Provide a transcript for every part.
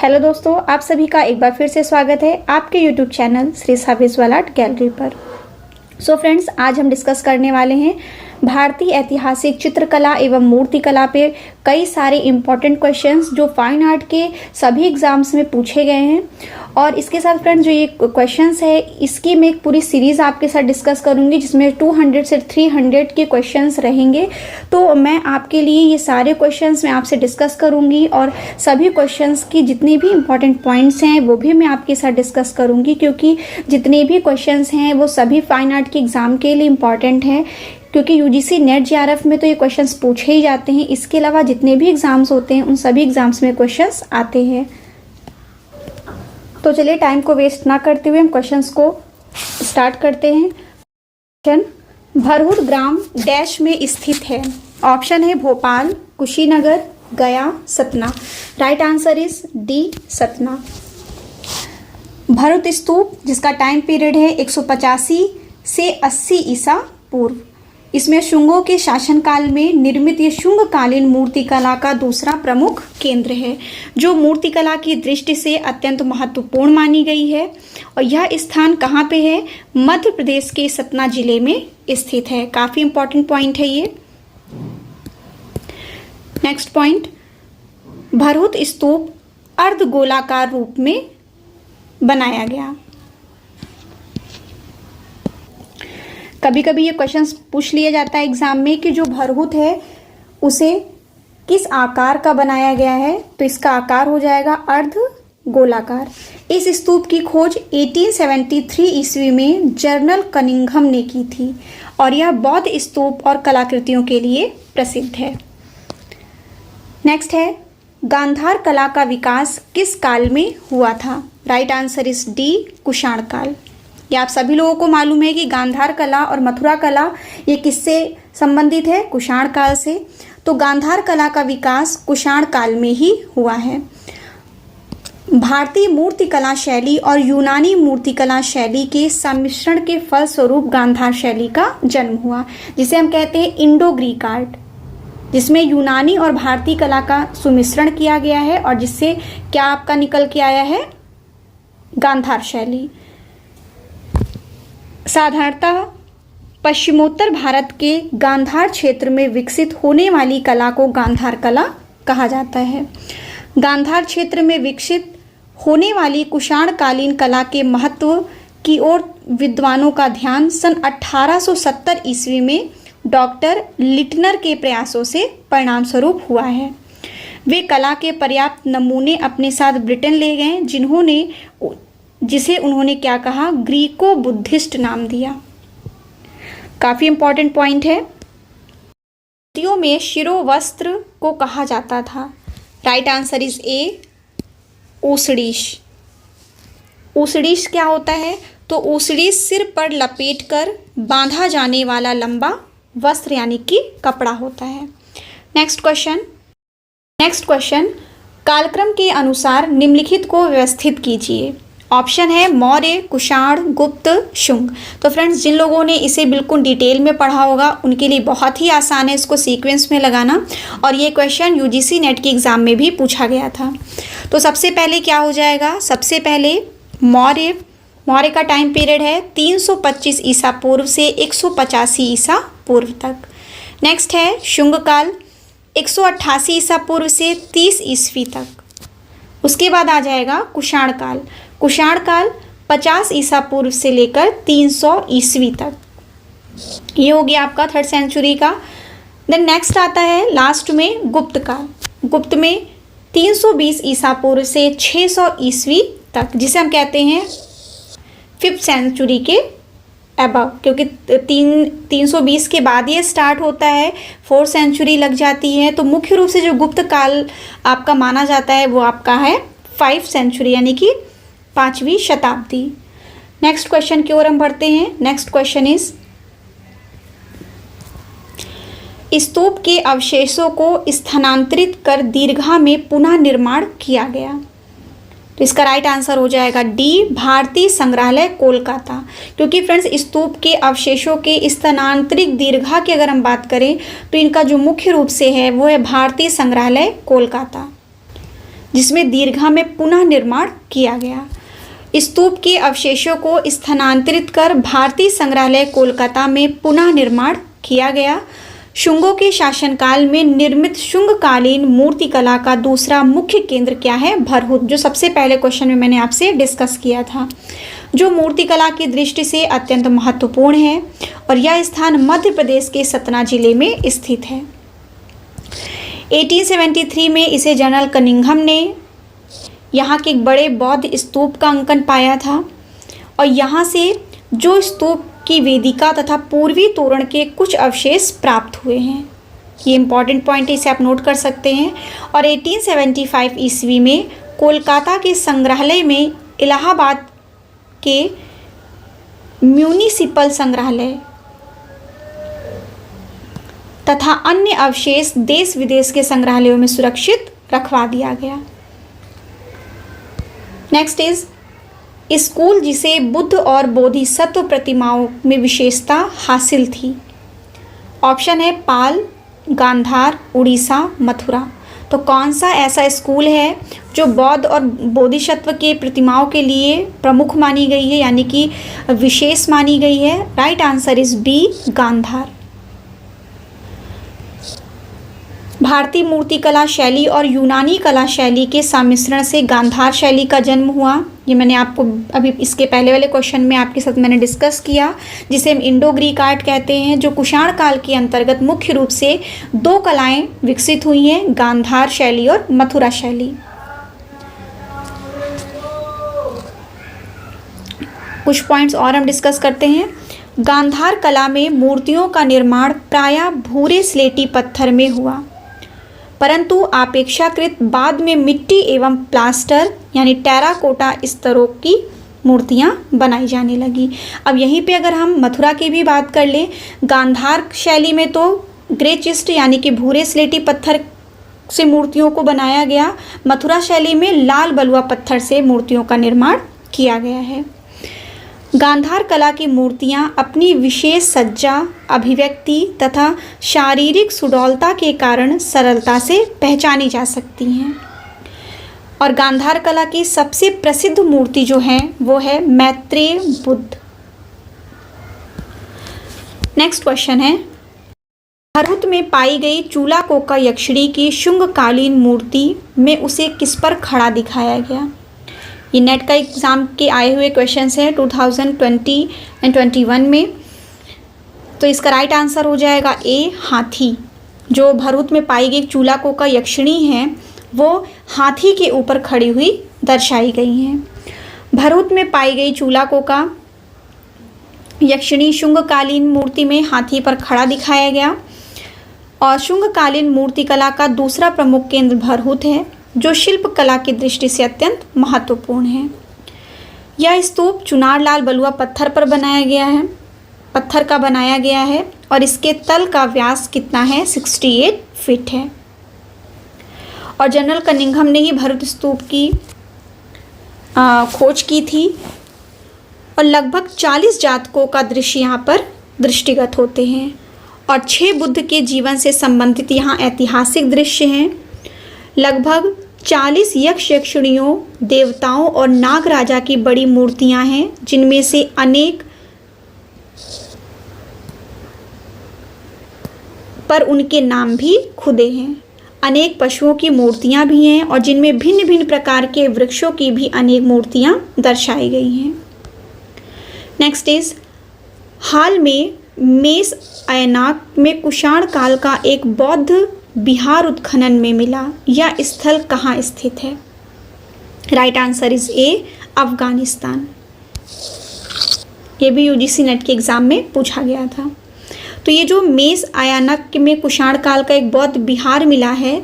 Hello दोस्तों, आप सभी का एक बार फिर से स्वागत है आपके YouTube channel Shri visual art gallery पर। सो फ्रेंड्स, आज हम डिस्कस करने वाले हैं भारतीय ऐतिहासिक चित्रकला एवं मूर्तिकला पे कई सारे इम्पॉर्टेंट क्वेश्चंस जो फाइन आर्ट के सभी एग्जाम्स में पूछे गए हैं। और इसके साथ फ्रेंड्स, जो ये क्वेश्चंस है इसकी मैं एक पूरी सीरीज़ आपके साथ डिस्कस करूंगी जिसमें 200 से 300 के क्वेश्चंस रहेंगे। तो मैं आपके लिए ये सारे क्वेश्चंस मैं आपसे डिस्कस करूंगी और सभी क्वेश्चंस की जितने भी इम्पॉर्टेंट पॉइंट्स हैं वो भी मैं आपके साथ डिस्कस करूंगी, क्योंकि जितने भी क्वेश्चंस हैं वो सभी फाइन आर्ट के एग्ज़ाम के लिए इम्पॉर्टेंट हैं। क्योंकि यूजीसी नेट जेआरएफ में तो ये क्वेश्चंस पूछे ही जाते हैं, इसके अलावा जितने भी एग्ज़ाम्स होते हैं उन सभी एग्ज़ाम्स में क्वेश्चंस आते हैं। तो चलिए टाइम को वेस्ट ना करते हुए हम क्वेश्चंस को स्टार्ट करते हैं। क्वेश्चन, भरहुर ग्राम डैश में स्थित है। ऑप्शन है Bhopal, Kushinagar, Gaya, Satna. Right answer is D, Satna. Bharhut स्तूप जिसका टाइम पीरियड है 185 से 80 ईसा पूर्व। इसमें शुंगों के शासनकाल में निर्मित ये शुंगकालीन मूर्तिकला का दूसरा प्रमुख केंद्र है, जो मूर्तिकला की दृष्टि से अत्यंत महत्वपूर्ण मानी गई है। और यह स्थान कहाँ पे है? मध्य प्रदेश के सतना जिले में स्थित है। काफी इंपॉर्टेंट पॉइंट है ये। नेक्स्ट पॉइंट, भरहुत स्तूप अर्धगोलाकार रूप में बनाया गया। कभी कभी ये क्वेश्चंस पूछ लिया जाता है एग्जाम में कि जो भरहुत है उसे किस आकार का बनाया गया है, तो इसका आकार हो जाएगा अर्ध गोलाकार। इस स्तूप की खोज 1873 ईस्वी में जर्नल कनिंघम ने की थी और यह बौद्ध स्तूप और कलाकृतियों के लिए प्रसिद्ध है। नेक्स्ट है, गांधार कला का विकास किस काल में हुआ था? Right answer is D, Kushan काल। ये आप सभी लोगों को मालूम है कि गांधार कला और मथुरा कला ये किससे संबंधित है? कुषाण काल से। तो गांधार कला का विकास कुषाण काल में ही हुआ है। भारतीय मूर्तिकला शैली और यूनानी मूर्तिकला शैली के सम्मिश्रण के फलस्वरूप गांधार शैली का जन्म हुआ, जिसे हम कहते हैं इंडो ग्रीक आर्ट, जिसमें यूनानी और भारतीय कला का सुमिश्रण किया गया है और जिससे क्या आपका निकल के आया है? गांधार शैली। साधारणतः पश्चिमोत्तर भारत के गांधार क्षेत्र में विकसित होने वाली कला को गांधार कला कहा जाता है। गांधार क्षेत्र में विकसित होने वाली कुषाणकालीन कला के महत्व की ओर विद्वानों का ध्यान सन 1870 ईस्वी में डॉक्टर लिटनर के प्रयासों से परिणाम स्वरूप हुआ है। वे कला के पर्याप्त नमूने अपने साथ ब्रिटेन ले गए, जिसे उन्होंने क्या कहा? ग्रीको बुद्धिस्ट नाम दिया। काफी इंपॉर्टेंट पॉइंट है। मूर्तियों में शिरोवस्त्र को कहा जाता था। राइट आंसर इज ए, ऊसड़ीश। ऊसड़ीश क्या होता है? तो ऊसड़ीश सिर पर लपेटकर बांधा जाने वाला लंबा वस्त्र यानी कि कपड़ा होता है। नेक्स्ट क्वेश्चन, कालक्रम के अनुसार निम्नलिखित को व्यवस्थित कीजिए। ऑप्शन है मौर्य, कुषाण, गुप्त, शुंग। तो फ्रेंड्स, जिन लोगों ने इसे बिल्कुल डिटेल में पढ़ा होगा उनके लिए बहुत ही आसान है इसको सीक्वेंस में लगाना। और ये क्वेश्चन यूजीसी नेट के एग्जाम में भी पूछा गया था। तो सबसे पहले क्या हो जाएगा? सबसे पहले मौर्य का टाइम पीरियड है 325 ईसा पूर्व से 185 ईसा पूर्व तक। नेक्स्ट है शुंग काल, 188 ईसा पूर्व से 30 ईस्वी तक। उसके बाद आ जाएगा कुषाण काल। कुषाण काल 50 ईसा पूर्व से लेकर 300 ईस्वी तक। ये हो गया आपका 3rd सेंचुरी का। देन नेक्स्ट आता है लास्ट में गुप्त काल। गुप्त में 320 ईसा पूर्व से 600 ईस्वी तक, जिसे हम कहते हैं 5th सेंचुरी के अबव, क्योंकि 320 के बाद ये स्टार्ट होता है, 4th सेंचुरी लग जाती है। तो मुख्य रूप से जो गुप्त काल आपका माना जाता है वो आपका है 5th सेंचुरी यानी कि 5वीं शताब्दी। नेक्स्ट क्वेश्चन की ओर हम बढ़ते हैं। नेक्स्ट क्वेश्चन इज, स्तूप के अवशेषों को स्थानांतरित कर दीर्घा में पुनः निर्माण किया गया। तो इसका राइट आंसर हो जाएगा डी, भारतीय संग्रहालय कोलकाता। क्योंकि फ्रेंड्स, स्तूप के अवशेषों के स्थानांतरित दीर्घा की अगर हम बात करें तो इनका जो मुख्य रूप से है वो है भारतीय संग्रहालय कोलकाता। जिसमें दीर्घा में पुनः निर्माण किया गया। स्तूप के अवशेषों को स्थानांतरित कर भारतीय संग्रहालय कोलकाता में पुनः निर्माण किया गया। शुंगों के शासनकाल में निर्मित शुंगकालीन मूर्तिकला का दूसरा मुख्य केंद्र क्या है? भरहुत, जो सबसे पहले क्वेश्चन में मैंने आपसे डिस्कस किया था, जो मूर्तिकला की दृष्टि से अत्यंत महत्वपूर्ण है और यह स्थान मध्य प्रदेश के सतना जिले में स्थित है। 1873 में इसे जनरल कनिंघम ने यहाँ के एक बड़े बौद्ध स्तूप का अंकन पाया था और यहाँ से जो स्तूप की वेदिका तथा पूर्वी तोरण के कुछ अवशेष प्राप्त हुए हैं। ये इंपॉर्टेंट पॉइंट है, इसे आप नोट कर सकते हैं। और 1875 ईस्वी में कोलकाता के संग्रहालय में इलाहाबाद के म्यूनिसिपल संग्रहालय तथा अन्य अवशेष देश विदेश के संग्रहालयों में सुरक्षित रखवा दिया गया। नेक्स्ट इज स्कूल जिसे बुद्ध और बोधिसत्व प्रतिमाओं में विशेषता हासिल थी। ऑप्शन है पाल, गांधार, उड़ीसा, मथुरा। तो कौन सा ऐसा स्कूल है जो बौद्ध और बोधिसत्व के प्रतिमाओं के लिए प्रमुख मानी गई है, यानी कि विशेष मानी गई है? Right answer is B, Gandhara. भारतीय मूर्तिकला शैली और यूनानी कला शैली के सम्मिश्रण से गांधार शैली का जन्म हुआ। ये मैंने आपको अभी इसके पहले वाले क्वेश्चन में आपके साथ मैंने डिस्कस किया, जिसे हम इंडो ग्रीक आर्ट कहते हैं, जो कुषाण काल के अंतर्गत मुख्य रूप से दो कलाएं विकसित हुई हैं, गांधार शैली और मथुरा शैली। कुछ पॉइंट्स और हम डिस्कस करते हैं। गांधार कला में मूर्तियों का निर्माण प्रायः भूरे स्लेटी पत्थर में हुआ, परंतु अपेक्षाकृत बाद में मिट्टी एवं प्लास्टर यानी टेराकोटा स्तरों की मूर्तियां बनाई जाने लगी। अब यहीं पे अगर हम मथुरा की भी बात कर लें, गांधार शैली में तो ग्रे चिस्ट यानी कि भूरे स्लेटी पत्थर से मूर्तियों को बनाया गया, मथुरा शैली में लाल बलुआ पत्थर से मूर्तियों का निर्माण किया गया है। गांधार कला की मूर्तियां अपनी विशेष सज्जा, अभिव्यक्ति तथा शारीरिक सुडौलता के कारण सरलता से पहचानी जा सकती हैं। और गांधार कला की सबसे प्रसिद्ध मूर्ति जो है वो है मैत्रेय बुद्ध। नेक्स्ट क्वेश्चन है, भरहुत में पाई गई चूलाकोका यक्षिणी की शुंगकालीन मूर्ति में उसे किस पर खड़ा दिखाया गया? ये नेट का एग्ज़ाम के आए हुए क्वेश्चंस हैं 2020 एंड 21 में। तो इसका राइट आंसर हो जाएगा ए, हाथी। जो भरहुत में पाई गई चूलाकोका यक्षिणी है वो हाथी के ऊपर खड़ी हुई दर्शाई गई हैं। भरहुत में पाई गई चूलाकोका यक्षिणी शुंगकालीन मूर्ति में हाथी पर खड़ा दिखाया गया। और शुंगकालीन मूर्तिकला का दूसरा प्रमुख केंद्र भरहुत है, जो शिल्प कला की दृष्टि से अत्यंत महत्वपूर्ण है। यह स्तूप चुनार लाल बलुआ पत्थर पर बनाया गया है, पत्थर का बनाया गया है और इसके तल का व्यास कितना है? 68 फीट है। और जनरल कनिंघम ने ही भरहुत स्तूप की खोज की थी और लगभग 40 जातकों का दृश्य यहाँ पर दृष्टिगत होते हैं और 6 बुद्ध के जीवन से संबंधित यहाँ ऐतिहासिक दृश्य हैं। लगभग 40 यक्ष यक्षिणियों, देवताओं और नाग राजा की बड़ी मूर्तियां हैं, जिनमें से अनेक पर उनके नाम भी खुदे हैं। अनेक पशुओं की मूर्तियां भी हैं और जिनमें भिन्न भिन्न प्रकार के वृक्षों की भी अनेक मूर्तियां दर्शाई गई हैं। नेक्स्ट इज, हाल में मेष अयनाक में कुषाण काल का एक बौद्ध बिहार उत्खनन में मिला। यह स्थल कहाँ स्थित है? राइट आंसर इज ए, अफगानिस्तान। ये भी यूजीसी नेट के एग्ज़ाम में पूछा गया था। तो ये जो मेष अयानक में कुषाण काल का एक बौद्ध बिहार मिला है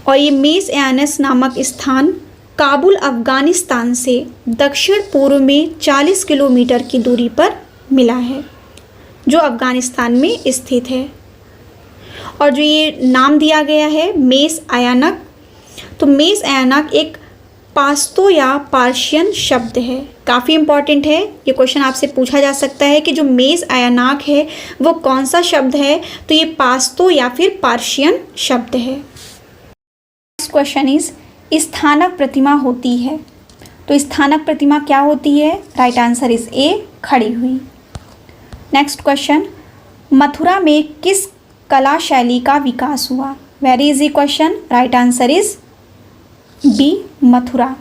और ये मेष अयानस नामक स्थान काबुल अफगानिस्तान से दक्षिण पूर्व में 40 किलोमीटर की दूरी पर मिला है, जो अफगानिस्तान में स्थित है। और जो ये नाम दिया गया है मेष अयानक, तो मेष अयानक एक पास्तो या पार्शियन शब्द है। काफ़ी इम्पॉर्टेंट है, ये क्वेश्चन आपसे पूछा जा सकता है कि जो मेष अयानक है वो कौन सा शब्द है? तो ये पास्तो या फिर पार्शियन शब्द है। क्वेश्चन इज स्थानक प्रतिमा होती है, तो स्थानक प्रतिमा क्या होती है? राइट आंसर इज ए, खड़ी हुई। नेक्स्ट क्वेश्चन, मथुरा में किस कला शैली का विकास हुआ? Very easy question, right answer is B, Mathura.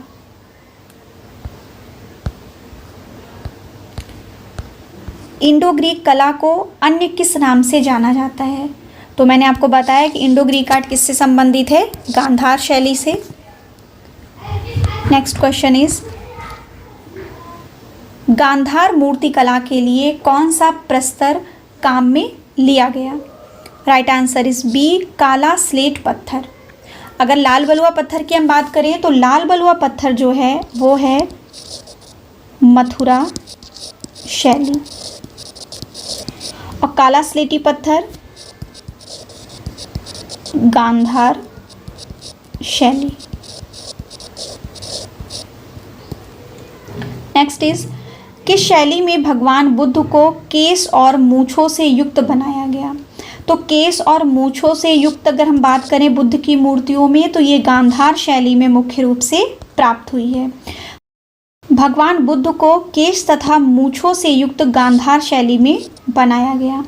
Indo Greek कला को अन्य किस नाम से जाना जाता है? तो मैंने आपको बताया कि इंडो ग्रीक आर्ट किससे संबंधित है? गांधार शैली से। नेक्स्ट क्वेश्चन इज गांधार मूर्ति कला के लिए कौन सा प्रस्तर काम में लिया गया? राइट आंसर इज बी, काला स्लेट पत्थर। अगर लाल बलुआ पत्थर की हम बात करें तो लाल बलुआ पत्थर जो है वो है मथुरा शैली, और काला स्लेटी पत्थर गांधार शैली। नेक्स्ट इज किस शैली में भगवान बुद्ध को केस और मूंछों से युक्त बनाया गया? तो केस और मूंछों से युक्त अगर हम बात करें बुद्ध की मूर्तियों में तो ये गांधार शैली में मुख्य रूप से प्राप्त हुई है। भगवान बुद्ध को केश तथा मूंछों से युक्त गांधार शैली में बनाया गया।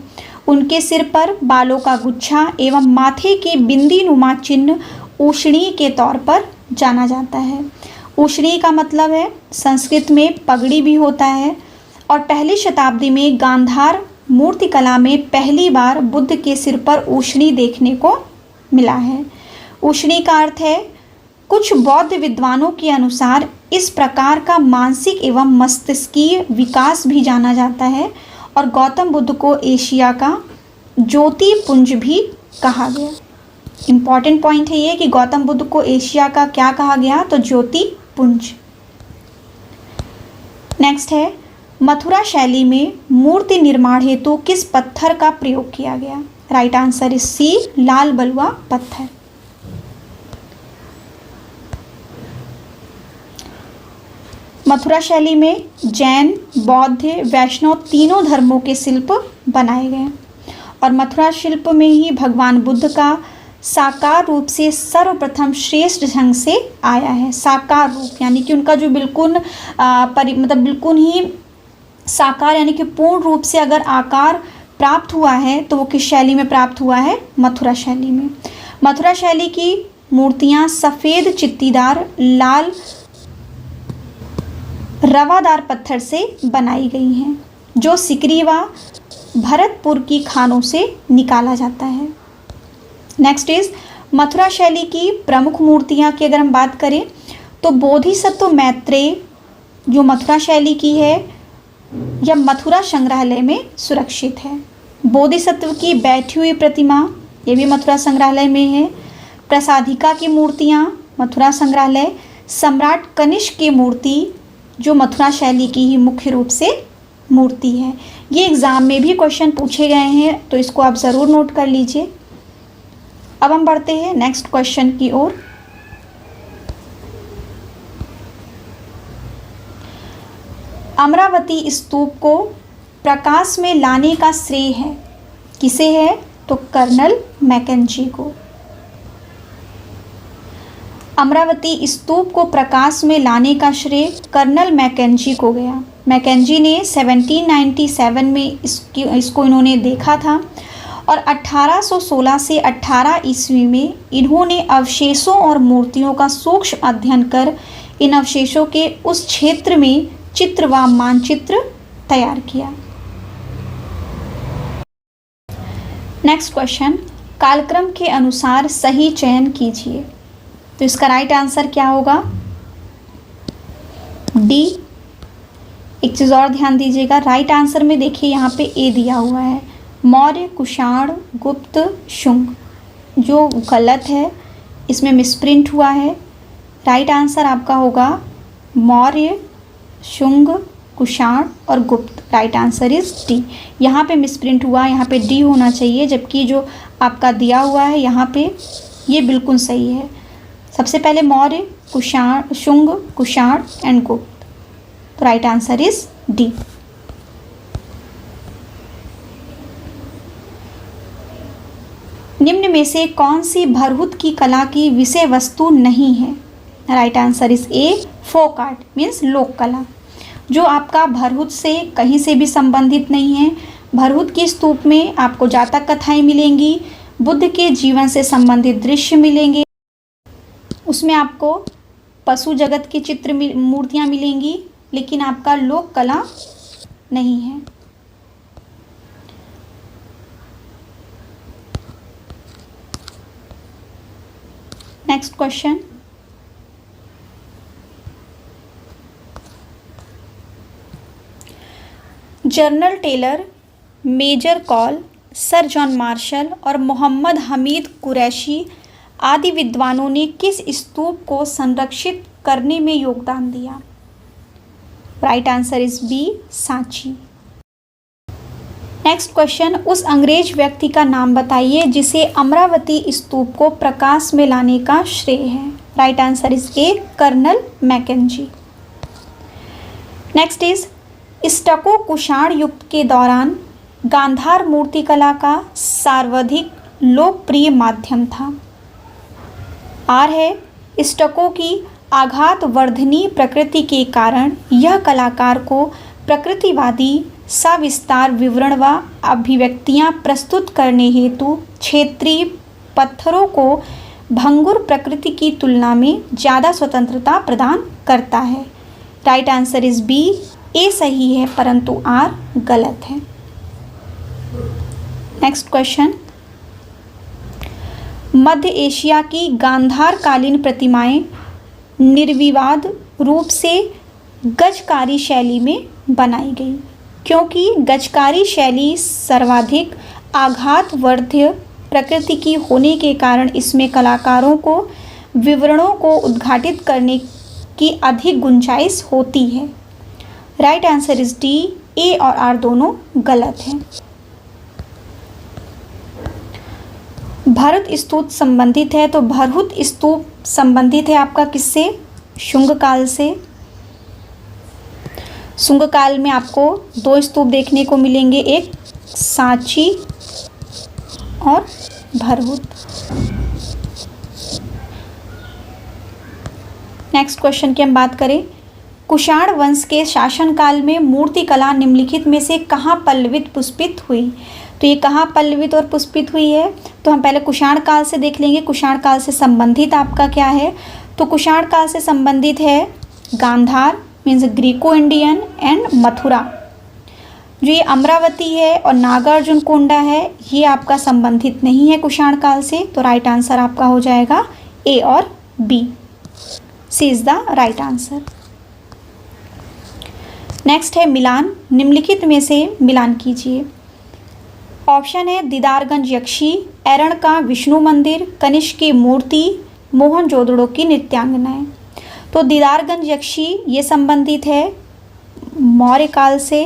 उनके सिर पर बालों का गुच्छा एवं माथे के बिंदी नुमा चिन्ह उशणी के तौर पर जाना जाता है। उशणी का मतलब है संस्कृत में पगड़ी भी होता है, और पहली शताब्दी में गांधार मूर्तिकला में पहली बार बुद्ध के सिर पर उशणी देखने को मिला है। उशणी का अर्थ है, कुछ बौद्ध विद्वानों के अनुसार इस प्रकार का मानसिक एवं मस्तिष्कीय विकास भी जाना जाता है, और गौतम बुद्ध को एशिया का ज्योति पुंज भी कहा गया। इम्पॉर्टेंट पॉइंट है ये कि गौतम बुद्ध को एशिया का क्या कहा गया? तो ज्योति पुंज। नेक्स्ट है, मथुरा शैली में मूर्ति निर्माण हेतु किस पत्थर का प्रयोग किया गया? राइट आंसर इज सी, लाल बलुआ पत्थर। मथुरा शैली में जैन, बौद्ध, वैष्णव तीनों धर्मों के शिल्प बनाए गए, और मथुरा शिल्प में ही भगवान बुद्ध का साकार रूप से सर्वप्रथम श्रेष्ठ ढंग से आया है। साकार रूप यानी कि उनका जो बिल्कुल बिल्कुल ही साकार यानी कि पूर्ण रूप से अगर आकार प्राप्त हुआ है तो वो किस शैली में प्राप्त हुआ है? मथुरा शैली में। मथुरा शैली की मूर्तियाँ सफ़ेद चित्तीदार लाल रवादार पत्थर से बनाई गई हैं, जो सिकरी व भरतपुर की खानों से निकाला जाता है। नेक्स्ट इज मथुरा शैली की प्रमुख मूर्तियाँ की अगर हम बात करें तो बोधिसत्व मैत्रेय जो मथुरा शैली की है यह मथुरा संग्रहालय में सुरक्षित है। बोधिसत्व की बैठी हुई प्रतिमा ये भी मथुरा संग्रहालय में है। प्रसादिका की मूर्तियाँ मथुरा संग्रहालय, सम्राट कनिष्क की मूर्ति जो मथुरा शैली की ही मुख्य रूप से मूर्ति है। ये एग्ज़ाम में भी क्वेश्चन पूछे गए हैं तो इसको आप ज़रूर नोट कर लीजिए। अब हम बढ़ते हैं नेक्स्ट क्वेश्चन की ओर। अमरावती स्तूप को प्रकाश में लाने का श्रेय है किसे है? तो कर्नल मैकेंजी को। अमरावती स्तूप को प्रकाश में लाने का श्रेय कर्नल मैकेंजी को गया। मैकेंजी ने 1797 में इसको इन्होंने देखा था, और 1816 से 18 ईस्वी में इन्होंने अवशेषों और मूर्तियों का सूक्ष्म अध्ययन कर इन अवशेषों के उस क्षेत्र में चित्र व मानचित्र तैयार किया। नेक्स्ट क्वेश्चन, कालक्रम के अनुसार सही चयन कीजिए। तो इसका राइट आंसर क्या होगा? डी। एक चीज़ और ध्यान दीजिएगा, राइट आंसर में देखिए यहाँ पे ए दिया हुआ है, मौर्य, कुषाण, गुप्त, शुंग, जो गलत है, इसमें मिसप्रिंट हुआ है। राइट आंसर आपका होगा मौर्य, शुंग, कुषाण और गुप्त। Right answer is D. यहाँ पे मिसप्रिंट हुआ, यहाँ पे डी होना चाहिए, जबकि जो आपका दिया हुआ है यहाँ पे ये बिल्कुल सही है। सबसे पहले मौर्य, कुषाण, शुंग, कुषाण एंड गुप्त। तो राइट आंसर इज डी। निम्न में से कौन सी भरहुत की कला की विषय वस्तु नहीं है? Right answer is A folk art means लोक कला, जो आपका भरहुत से कहीं से भी संबंधित नहीं है। भरहुत की स्तूप में आपको जातक कथाएं मिलेंगी, बुद्ध के जीवन से संबंधित दृश्य मिलेंगे, उसमें आपको पशु जगत की चित्र मूर्तियाँ मिलेंगी, लेकिन आपका लोक कला नहीं है। Next question, general Taylor, major Cole, sir John Marshall और मोहम्मद हमीद कुरैशी आदि विद्वानों ने किस स्तूप को संरक्षित करने में योगदान दिया? Right answer is B Sanchi. Next question, उस अंग्रेज व्यक्ति का नाम बताइए जिसे अमरावती स्तूप को प्रकाश में लाने का श्रेय है। Right answer is A colonel Mackenzie. Next is stucco Kushan युग के दौरान गांधार मूर्तिकला का सर्वाधिक लोकप्रिय माध्यम था। आर है, स्टको की आघात वर्धनी प्रकृति के कारण यह कलाकार को प्रकृतिवादी सविस्तार विवरण व अभिव्यक्तियाँ प्रस्तुत करने हेतु क्षेत्रीय पत्थरों को भंगुर प्रकृति की तुलना में ज़्यादा स्वतंत्रता प्रदान करता है। राइट आंसर इज बी, ए सही है परंतु आर गलत है। नेक्स्ट क्वेश्चन, मध्य एशिया की गांधार कालीन प्रतिमाएं निर्विवाद रूप से गजकारी शैली में बनाई गई, क्योंकि गजकारी शैली सर्वाधिक आघातवर्ध्य प्रकृति की होने के कारण इसमें कलाकारों को विवरणों को उद्घाटित करने की अधिक गुंजाइश होती है। राइट आंसर इज डी, ए और आर दोनों गलत हैं। भरत स्तूप संबंधित है, तो भरहुत स्तूप संबंधित है आपका किससे? शुंग काल से। शुंग काल में आपको दो स्तूप देखने को मिलेंगे, एक सांची और भरहुत। नेक्स्ट क्वेश्चन की हम बात करें, कुषाण वंश के शासनकाल में मूर्तिकला निम्नलिखित में से कहाँ पल्लवित पुष्पित हुई? तो ये कहाँ पल्लवित और पुष्पित हुई है? तो हम पहले कुषाण काल से देख लेंगे। कुषाण काल से संबंधित आपका क्या है? तो कुषाण काल से संबंधित है Gandhara means Greco Indian and Mathura. जो ये अमरावती है और नागार्जुन कोंडा है ये आपका संबंधित नहीं है कुषाण काल से, तो राइट आंसर आपका हो जाएगा ए और B, C is the right answer. Next है मिलान, निम्नलिखित में से मिलान कीजिए। ऑप्शन है दीदारगंज यक्षी, एरण का विष्णु मंदिर, कनिष्क की मूर्ति, मोहनजोदड़ो की नृत्यांगनाएं। तो दीदारगंज यक्षी ये संबंधित है मौर्य काल से,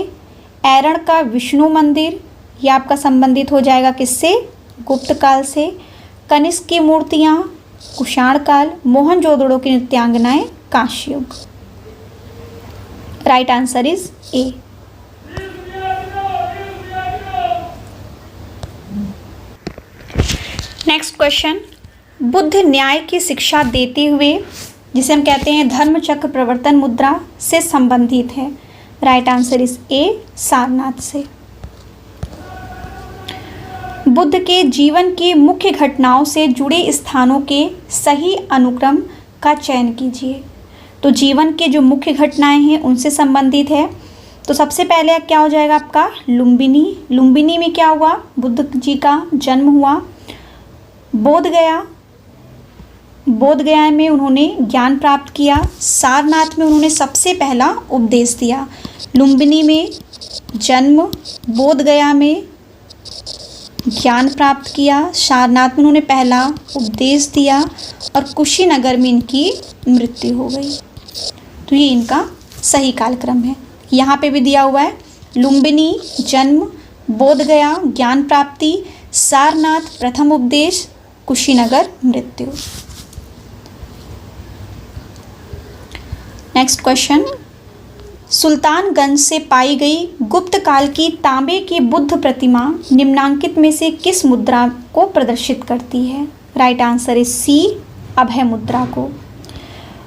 एरण का विष्णु मंदिर ये आपका संबंधित हो जाएगा किससे? गुप्त काल से, कनिष्क की मूर्तियाँ कुषाण काल, मोहनजोदड़ो की नृत्यांगनाएं कांस्य युग। Right answer is A. Next question, Buddha न्याय की शिक्षा देते हुए जिसे हम कहते हैं धर्म चक्र प्रवर्तन मुद्रा से संबंधित है। राइट आंसर इज ए, सारनाथ से। बुद्ध के जीवन की मुख्य घटनाओं से जुड़े स्थानों के सही अनुक्रम का चयन कीजिए। तो जीवन के जो मुख्य घटनाएं हैं उनसे संबंधित है। तो सबसे पहले क्या हो जाएगा आपका? लुम्बिनी। लुम्बिनी में क्या हुआ? बुद्ध जी का जन्म हुआ। बोध गया में उन्होंने ज्ञान प्राप्त किया। सारनाथ में उन्होंने सबसे पहला उपदेश दिया। लुम्बिनी में जन्म, बोध गया में ज्ञान प्राप्त किया, सारनाथ में उन्होंने पहला उपदेश दिया और कुशीनगर में इनकी मृत्यु हो गई। तो ये इनका सही कालक्रम है। यहाँ पे भी दिया हुआ है लुम्बिनी जन्म, बोध गया ज्ञान प्राप्ति, सारनाथ प्रथम उपदेश, कुशीनगर मृत्यु। नेक्स्ट क्वेश्चन, सुल्तानगंज से पाई गई गुप्त काल की तांबे की बुद्ध प्रतिमा निम्नांकित में से किस मुद्रा को प्रदर्शित करती है? राइट आंसर इज सी, अभय मुद्रा को।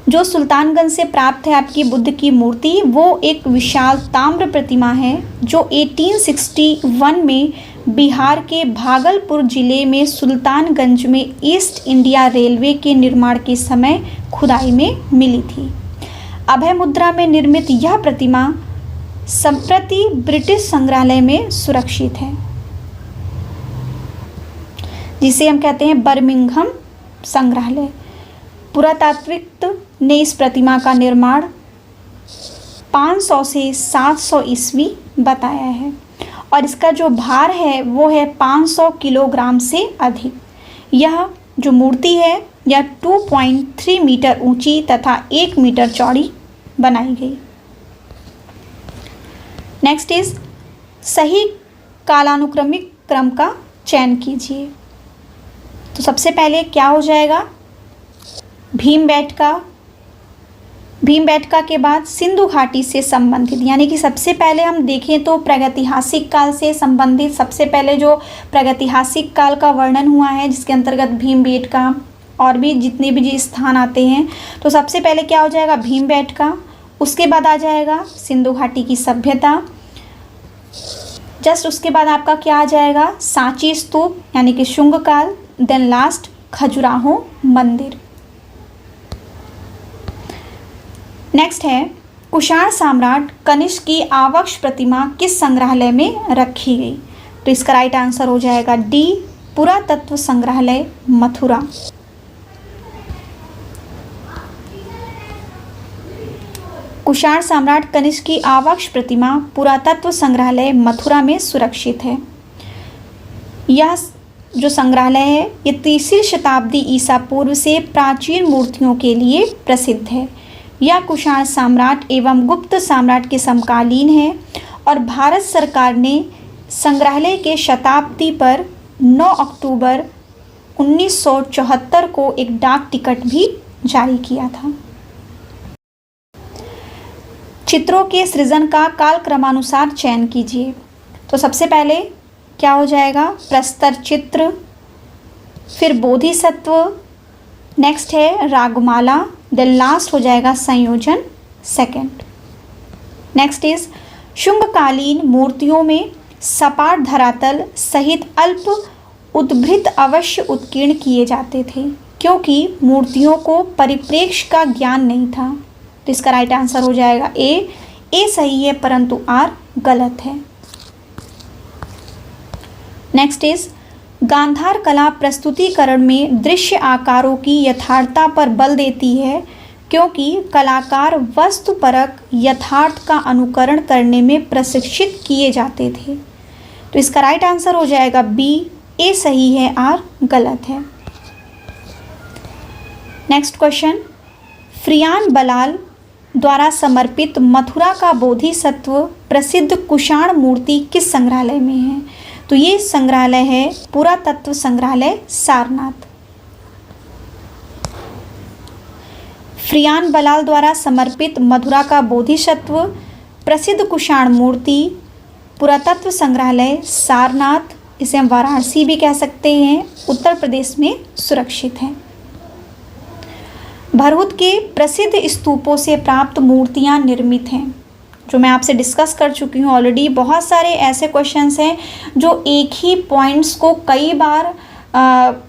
जो सुल्तानगंज से प्राप्त है आपकी बुद्ध की मूर्ति, वो एक विशाल ताम्र प्रतिमा है जो 1861 में बिहार के भागलपुर जिले में सुल्तानगंज में ईस्ट इंडिया रेलवे के निर्माण के समय खुदाई में मिली थी। अभय मुद्रा में निर्मित यह प्रतिमा संप्रति ब्रिटिश संग्रहालय में सुरक्षित है, जिसे हम कहते हैं बर्मिंघम संग्रहालय। पुरातात्विक ने इस प्रतिमा का निर्माण 500 से 700 ईस्वी बताया है और इसका जो भार है वो है 500 किलोग्राम से अधिक। यह जो मूर्ति है यह 2.3 मीटर ऊंची तथा 1 मीटर चौड़ी बनाई गई। नेक्स्ट इज सही कालानुक्रमिक क्रम का चयन कीजिए। तो सबसे पहले क्या हो जाएगा? भीमबेटका। भीमबेटका के बाद सिंधु घाटी से संबंधित, यानी कि सबसे पहले हम देखें तो प्रागैतिहासिक काल से संबंधित सबसे पहले जो प्रागैतिहासिक काल का वर्णन हुआ है जिसके अंतर्गत भीमबेटका और भी जितने भी जी स्थान आते हैं, तो सबसे पहले क्या हो जाएगा? भीमबेटका। उसके बाद आ जाएगा सिंधु घाटी की सभ्यता। जस्ट उसके बाद आपका क्या आ जाएगा? सांची स्तूप यानी कि शुंग काल। देन लास्ट खजुराहो मंदिर। नेक्स्ट है कुषाण सम्राट कनिष्क की आवक्ष प्रतिमा किस संग्रहालय में रखी गई? तो इसका राइट आंसर हो जाएगा डी, पुरातत्व संग्रहालय मथुरा। कुषाण सम्राट कनिष्क की आवक्ष प्रतिमा पुरातत्व संग्रहालय मथुरा में सुरक्षित है। यह जो संग्रहालय है ये 3री शताब्दी ईसा पूर्व से प्राचीन मूर्तियों के लिए प्रसिद्ध है। यह कुषाण सम्राट एवं गुप्त सम्राट के समकालीन है और भारत सरकार ने संग्रहालय के शताब्दी पर 9 अक्टूबर 1974 को एक डाक टिकट भी जारी किया था। चित्रों के सृजन का कालक्रमानुसार चयन कीजिए। तो सबसे पहले क्या हो जाएगा? प्रस्तर चित्र, फिर बोधिसत्व, नेक्स्ट है रागमाला, देन लास्ट हो जाएगा संयोजन सेकंड। नेक्स्ट इज शुंगकालीन मूर्तियों में सपाट धरातल सहित अल्प उद्भृत अवश्य उत्कीर्ण किए जाते थे क्योंकि मूर्तियों को परिप्रेक्ष्य का ज्ञान नहीं था। तो इसका राइट आंसर हो जाएगा ए सही है परंतु आर गलत है। नेक्स्ट इज गांधार कला प्रस्तुतिकरण में दृश्य आकारों की यथार्थता पर बल देती है क्योंकि कलाकार वस्तुपरक यथार्थ का अनुकरण करने में प्रशिक्षित किए जाते थे। तो इसका राइट आंसर हो जाएगा बी, ए सही है आर गलत है। नेक्स्ट क्वेश्चन, फ्रियान बलाल द्वारा समर्पित मथुरा का बोधिसत्व प्रसिद्ध कुषाण मूर्ति किस संग्रहालय में है? तो ये संग्रहालय है पुरातत्व संग्रहालय सारनाथ। फ्रियान बलाल द्वारा समर्पित मथुरा का बोधिसत्व प्रसिद्ध कुषाण मूर्ति पुरातत्व संग्रहालय सारनाथ, इसे हम वाराणसी भी कह सकते हैं, उत्तर प्रदेश में सुरक्षित है। भरूच के प्रसिद्ध स्तूपों से प्राप्त मूर्तियां निर्मित हैं, जो मैं आपसे डिस्कस कर चुकी हूँ ऑलरेडी। बहुत सारे ऐसे क्वेश्चंस हैं जो एक ही पॉइंट्स को कई बार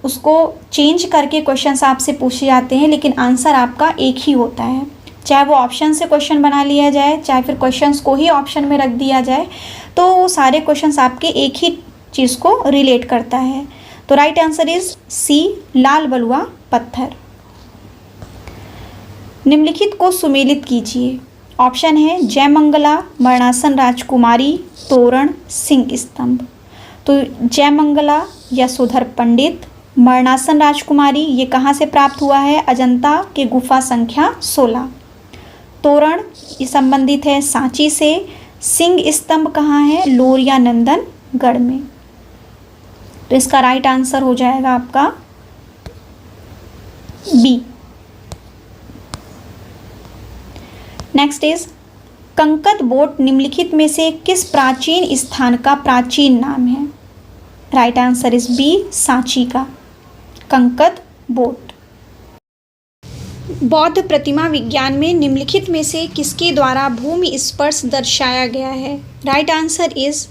उसको चेंज करके क्वेश्चंस आपसे पूछे जाते हैं, लेकिन आंसर आपका एक ही होता है। चाहे वो ऑप्शन से क्वेश्चन बना लिया जाए, चाहे फिर क्वेश्चंस को ही ऑप्शन में रख दिया जाए, तो वो सारे क्वेश्चंस आपके एक ही चीज़ को रिलेट करता है। तो राइट आंसर इज सी, लाल बलुआ पत्थर। निम्नलिखित को सुमेलित कीजिए। ऑप्शन है जयमंगला, मरणासन राजकुमारी, तोरण, सिंह स्तंभ। तो जयमंगला यशोधर पंडित, मरणासन राजकुमारी ये कहाँ से प्राप्त हुआ है? अजंता के गुफा संख्या 16। तोरण ये संबंधित है सांची से। सिंह स्तंभ कहाँ है? लोरिया नंदनगढ़ में। तो इसका राइट आंसर हो जाएगा आपका बी। नेक्स्ट इज कंकत बोट निम्नलिखित में से किस प्राचीन स्थान का प्राचीन नाम है? Right answer is B, Sanchi का कंकद बोट। बौद्ध प्रतिमा विज्ञान में निम्नलिखित में से किसके द्वारा भूमि स्पर्श दर्शाया गया है? Right answer is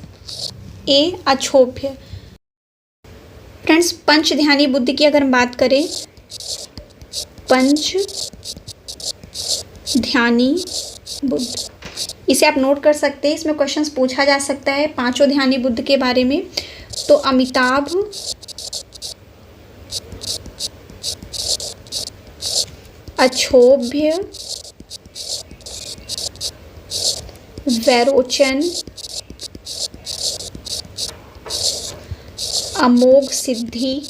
A, Akshobhya. Friends, पंच ध्यानी बुद्ध की अगर हम बात करें, पंच ध्यानी बुद्ध, इसे आप नोट कर सकते हैं, इसमें क्वेश्चंस पूछा जा सकता है पांचों ध्यानी बुद्ध के बारे में। तो अमिताभ, अक्षोभ्य, वैरोचन, अमोघ सिद्धि,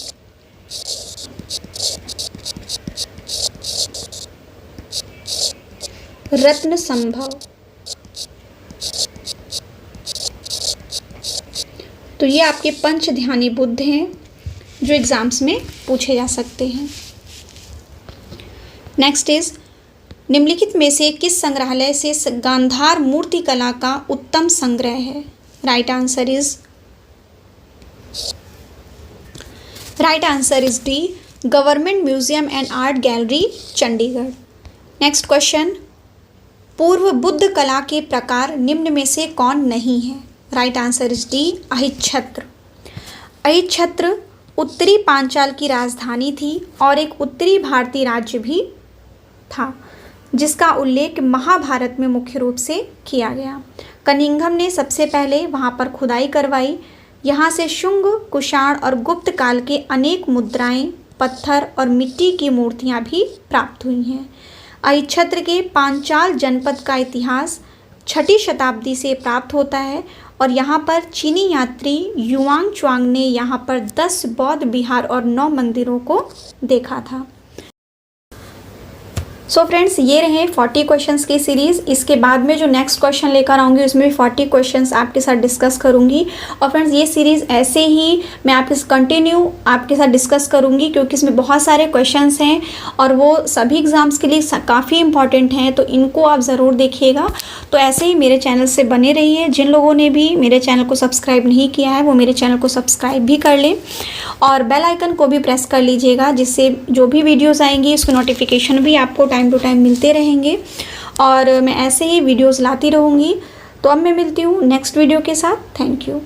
रत्न संभव। तो ये आपके पंच ध्यानी बुद्ध हैं जो एग्जाम्स में पूछे जा सकते हैं। नेक्स्ट इज, निम्नलिखित में से किस संग्रहालय से गांधार मूर्ति कला का उत्तम संग्रह है? Right answer is D, government museum and art gallery, Chandigarh. Next question, पूर्व बुद्ध कला के प्रकार निम्न में से कौन नहीं है? Right answer is D, Ahichchhatra. Ahichchhatra उत्तरी पांचाल की राजधानी थी और एक उत्तरी भारतीय राज्य भी था, जिसका उल्लेख महाभारत में मुख्य रूप से किया गया। कनिंघम ने सबसे पहले वहां पर खुदाई करवाई। यहाँ से शुंग, कुषाण और गुप्त काल के अनेक मुद्राएं, पत्थर और मिट्टी की मूर्तियां भी प्राप्त हुई हैं। अहिच्छत्र के पांचाल जनपद का इतिहास 6ठी शताब्दी से प्राप्त होता है और यहाँ पर चीनी यात्री युआंग च्वांग ने यहाँ पर 10 बौद्ध विहार और 9 मंदिरों को देखा था। सो फ्रेंड्स, ये रहे 40 क्वेश्चंस की सीरीज़। इसके बाद में जो नेक्स्ट क्वेश्चन लेकर आऊँगी उसमें भी 40 क्वेश्चंस आपके साथ डिस्कस करूँगी। और फ्रेंड्स, ये सीरीज़ ऐसे ही मैं आपके साथ डिस्कस करूँगी क्योंकि इसमें बहुत सारे क्वेश्चंस हैं और वो सभी एग्ज़ाम्स के लिए काफ़ी इंपॉर्टेंट हैं, तो इनको आप ज़रूर देखिएगा। तो ऐसे ही मेरे चैनल से बने रहिए। जिन लोगों ने भी मेरे चैनल को सब्सक्राइब नहीं किया है वो मेरे चैनल को सब्सक्राइब भी कर लें और बेल आइकन को भी प्रेस कर लीजिएगा, जिससे जो भी वीडियोज़ आएंगी उसके नोटिफिकेशन भी आपको टाइम टू टाइम मिलते रहेंगे और मैं ऐसे ही वीडियोस लाती रहूँगी। तो अब मैं मिलती हूँ नेक्स्ट वीडियो के साथ। Thank you.